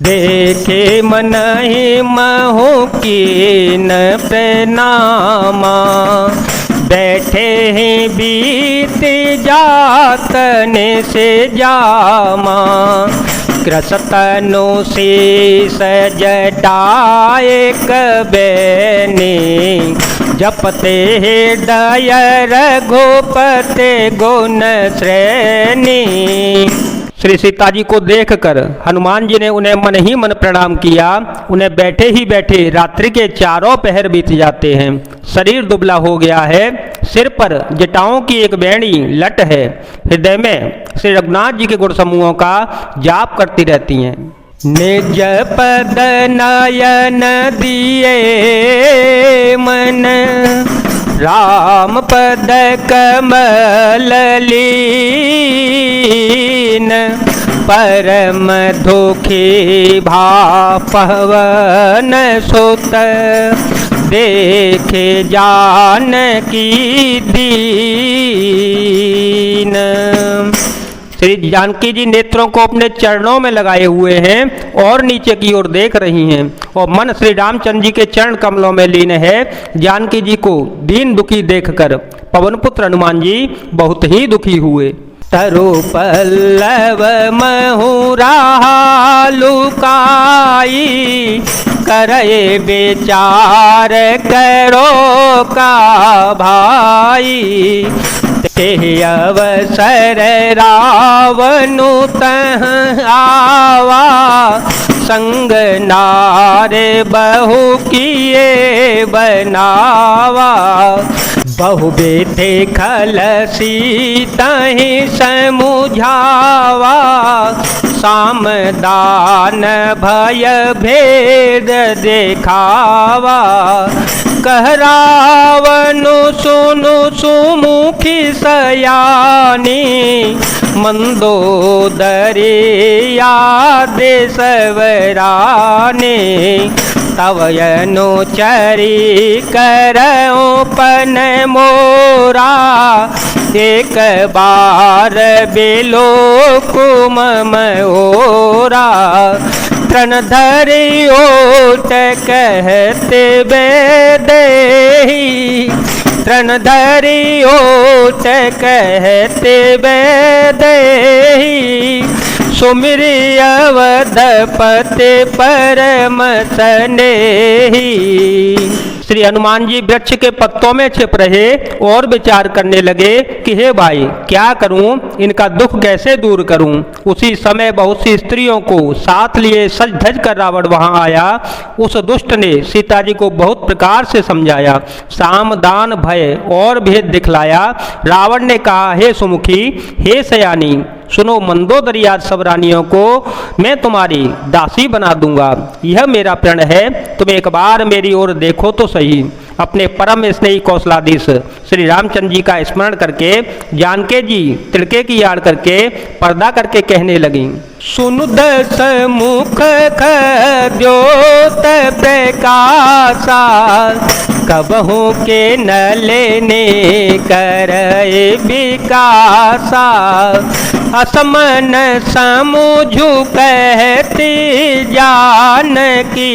देखे मन ही महु की न प्रणामा, बैठे हैं बीत जातन से जामा। कृतनु शीस जटाए कबैनी, जपते हृदय रघुपति गुण श्रेणी। श्री सीता जी को देखकर हनुमान जी ने उन्हें मन ही मन प्रणाम किया। उन्हें बैठे ही बैठे रात्रि के चारों पहर बीत जाते हैं। शरीर दुबला हो गया है, सिर पर जटाओं की एक बैणी लट है, हृदय में श्री रघुनाथ जी के गुण समूहों का जाप करती रहती हैं। निज पद नयन दिए मन, राम पद कमल लीन। परम दुखी भा पवन सुत, देखे जानकी दीन। श्री जानकी जी नेत्रों को अपने चरणों में लगाए हुए हैं और नीचे की ओर देख रही हैं और मन श्री रामचंद्र जी के चरण कमलों में लीन है। जानकी जी को दीन दुखी देखकर पवनपुत्र हनुमान जी बहुत ही दुखी हुए। तरु पल्लव महुरा लुकाई, करे बेचार करो का भाई। ते अवसर रावनु तह आवा, संग नारे बहु किए बनावा। बहु बेथे खल सीतहि समुझावा, सामदान भय भेद देखावा। कह रावनु सुनु सुमुखी सयानी, मंदोदरी याद सवरानी। तव अनुचरी करऊं पन मोरा, एक बार बेलो कुम मोरा। तृण धरि ओट कहते बेदेही, तृण धरि ओट कहते बेदेही। सुमिरि अवधपति परम स्नेही। श्री हनुमान जी वृक्ष के पत्तों में छिप रहे और विचार करने लगे कि हे भाई, क्या करूं, इनका दुख कैसे दूर करूं। उसी समय बहुत सी स्त्रियों को साथ लिए सज धज कर रावण वहां आया। उस दुष्ट ने सीता जी को बहुत प्रकार से समझाया, साम दान भय और भेद दिखलाया। रावण ने कहा, हे सुमुखी, हे सयानी, सुनो, मंदोदरी सब रानियों को मैं तुम्हारी दासी बना दूंगा। यह मेरा प्रण है, तुम एक बार मेरी ओर देखो तो सही। अपने परम स्नेही कौशलाधीश श्री रामचंद्र जी का स्मरण करके जानकी जी तिलके की याद करके पर्दा करके कहने लगी। सुनु दस मुख द्योत प्रकाशा, कबहू के न लेने करे विकासा। असमन समझू कहती जानकी,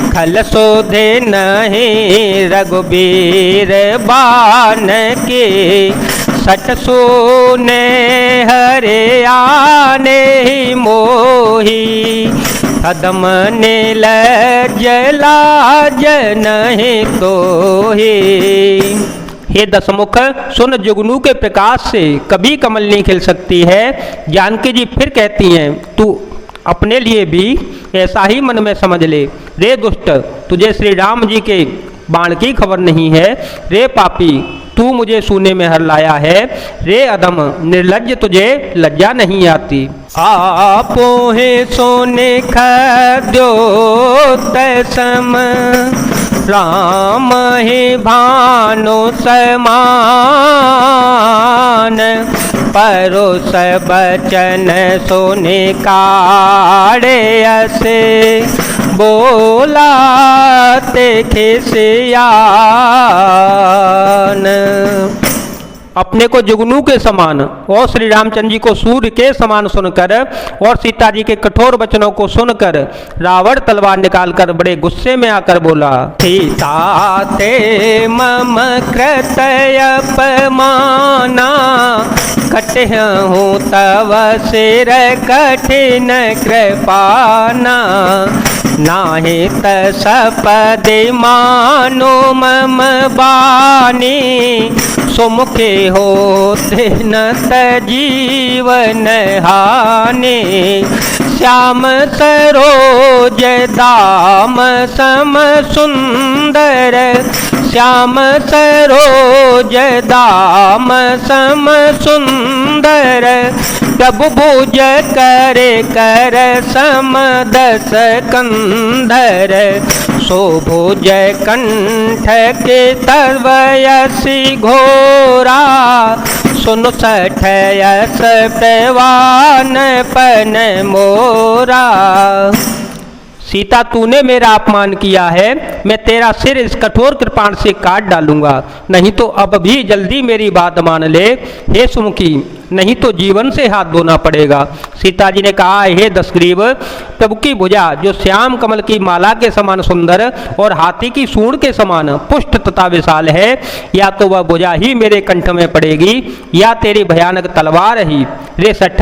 खल शोधे नहीं रघुबीर बान के। सट सोने हरे आने ही मोही, कदम ने लजला जन तो ही। हे दसमुख, सुन, जुगनू के प्रकाश से कभी कमल नहीं खिल सकती है। जानकी जी फिर कहती हैं, तू अपने लिए भी ऐसा ही मन में समझ ले। रे दुष्ट, तुझे श्री राम जी के बाण की खबर नहीं है। रे पापी, तू मुझे सूने में हर लाया है। रे अधम निर्लज्ज, तुझे लज्जा नहीं आती। आपो है सोने खद्यो तसम, राम ही भानु समान। परोस बचन सोने काढ़े असे, बोला ते खिसियान। अपने को जुगनू के समान और श्री रामचंद्र जी को सूर्य के समान सुनकर और सीता जी के कठोर वचनों को सुनकर रावण तलवार निकालकर बड़े गुस्से में आकर बोला, सीता ते मम कृत अपमाना, कटहूँ तव सिर कठिन कृपाना, नाहि तसपदे मानो मम बानी, सुमुखे होते न जीवन हानि, श्याम सरोज दाम सम सुंदर, श्याम सरोज दाम सम सुंदर, प्रभु भुज कर सम दस कंधर, शोभुज कंठ के तवयसी घोरा, सुन सठयस प्रवान पन मोरा। सीता तूने मेरा अपमान किया है, मैं तेरा सिर इस कठोर कृपाण से काट डालूंगा, नहीं तो अब भी जल्दी मेरी बात मान ले हे सुमुखी, नहीं तो जीवन से हाथ धोना पड़ेगा। सीता जी ने कहा, हे दशग्रीव, प्रभु की भुजा जो श्याम कमल की माला के समान सुंदर और हाथी की सूंड के समान पुष्ट तथा विशाल है, या तो वह भुजा ही मेरे कंठ में पड़ेगी या तेरी भयानक तलवार ही। रे सठ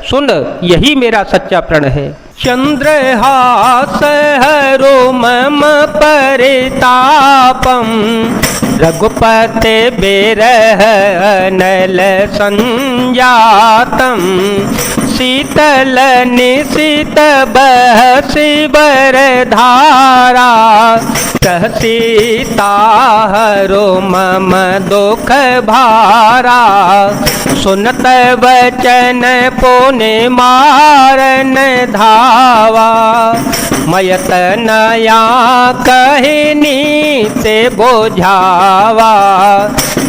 सुन, यही मेरा सच्चा प्रण है। चंद्रहास हरो मम परितापम, रघुपते बिरह नल संजातम, शीतल निशित बहसि बरधारा, कह सीता हरो मम दुख भारा, सुनत वचन पुनि मारन धावा, मयत नया कहनी ते बोझावा,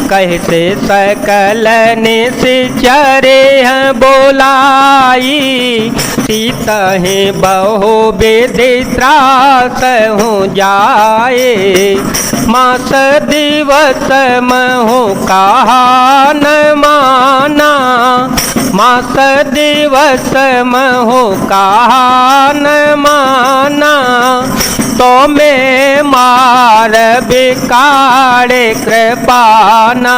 कहते सकल निश्चरे बोलाई, सीतहि बहु विधि त्रास हो जाए, मास दिवस महु कहा न माना, मास दिवस महु कहा न माना, तो मैं मार बिकाड़े कृपाना,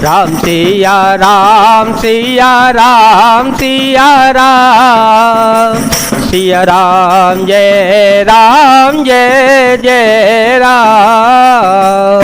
राम सिया राम सिया राम सिया राम, सिया राम जय जय राम।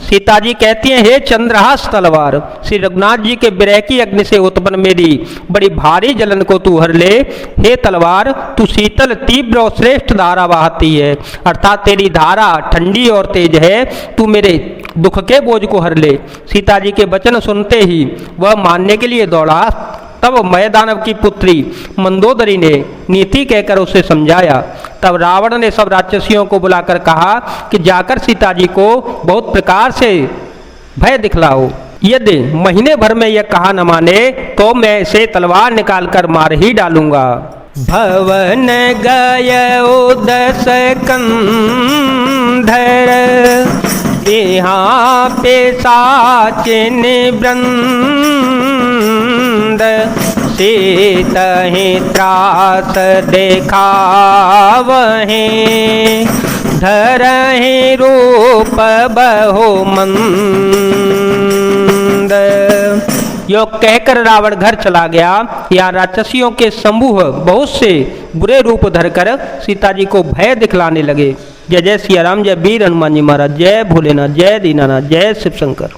सीता जी कहती हैं, हे चंद्रहास तलवार, श्री रघुनाथ जी के विरह की अग्नि से उत्पन्न मेरी बड़ी भारी जलन को तू हर ले। हे तलवार, तू शीतल तीव्र और श्रेष्ठ धारा बहाती है, अर्थात तेरी धारा ठंडी और तेज है, तू मेरे दुख के बोझ को हर ले। सीता जी के वचन सुनते ही वह मानने के लिए दौड़ा। तब मयदानव की पुत्री मंदोदरी ने नीति कहकर उसे समझाया। तब रावण ने सब राक्षसियों को बुलाकर कहा कि जाकर सीता जी को बहुत प्रकार से भय दिखलाओ, यदि महीने भर में यह कहा न माने तो मैं इसे तलवार निकालकर मार ही डालूंगा। भवन गयो दस कंधर, यहाँ पे साचिन वृंद, सीतहि त्रास देखावहि, धरहि रूप बहुमंद। यो कहकर रावण घर चला गया। यहाँ राक्षसियों के समूह बहुत से बुरे रूप धरकर सीता जी को भय दिखलाने लगे। जय जय सिया राम, जय वीर हनुमान जी महाराज, जय भोलेनाथ, जय दीनानाथ, जय शिव शंकर।